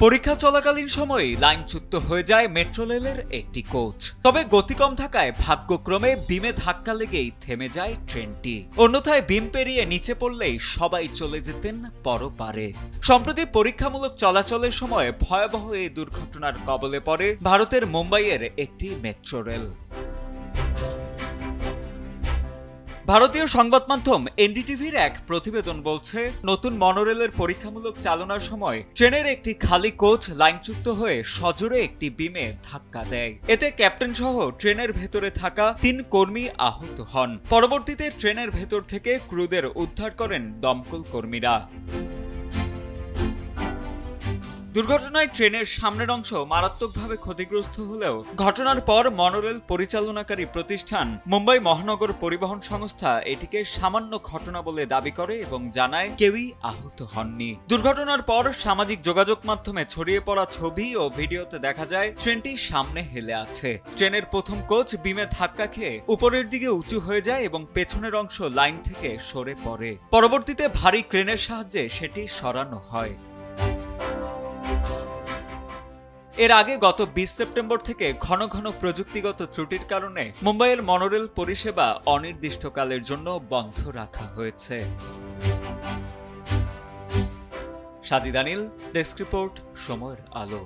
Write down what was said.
পরীক্ষা চলাকালীন সময়ে লাইনচ্যুত হয়ে যায় মেট্রো রেলের একটি কোচ। তবে গতি কম থাকায় ভাগ্যক্রমে বিমে ধাক্কা লেগেই থেমে যায় ট্রেনটি। অন্যথায় বিম পেরিয়ে নিচে পড়লেই সবাই চলে যেতেন পরপারে। সম্প্রতি পরীক্ষামূলক চলাচলের সময় ভয়াবহ এই দুর্ঘটনার কবলে পড়ে ভারতের মুম্বাইয়ের একটি মেট্রো রেল। ভারতীয় সংবাদ মাধ্যম এনডিটিভির এক প্রতিবেদন বলছে, নতুন মনোরেলের পরীক্ষামূলক চালনার সময় ট্রেনের একটি খালি কোচ লাইনচ্যুত হয়ে সজোরে একটি বিমে ধাক্কা দেয়। এতে ক্যাপ্টেন সহ ট্রেনের ভেতরে থাকা ৩ কর্মী আহত হন। পরবর্তীতে ট্রেনের ভেতর থেকে ক্রুদের উদ্ধার করেন দমকল কর্মীরা। দুর্ঘটনায় ট্রেনের সামনের অংশ মারাত্মকভাবে ক্ষতিগ্রস্ত হলেও ঘটনার পর মনোরেল পরিচালনাকারী প্রতিষ্ঠান মুম্বাই মহানগর পরিবহন সংস্থা এটিকে সামান্য ঘটনা বলে দাবি করে এবং জানায় কেউই আহত হননি। দুর্ঘটনার পর সামাজিক যোগাযোগ মাধ্যমে ছড়িয়ে পড়া ছবি ও ভিডিওতে দেখা যায় ট্রেনটি সামনে হেলে আছে। ট্রেনের প্রথম কোচ বিমে ধাক্কা খেয়ে উপরের দিকে উঁচু হয়ে যায় এবং পেছনের অংশ লাইন থেকে সরে পড়ে। পরবর্তীতে ভারী ক্রেনের সাহায্যে সেটি সরানো হয়। এর আগে গত ২০ সেপ্টেম্বর থেকে ঘন ঘন প্রযুক্তিগত ত্রুটির কারণে মুম্বাইয়ের মনোরেল পরিষেবা অনির্দিষ্টকালের জন্য বন্ধ রাখা হয়েছে। সাজিদ আনিল, ডেস্ক রিপোর্ট, সময়ের আলো।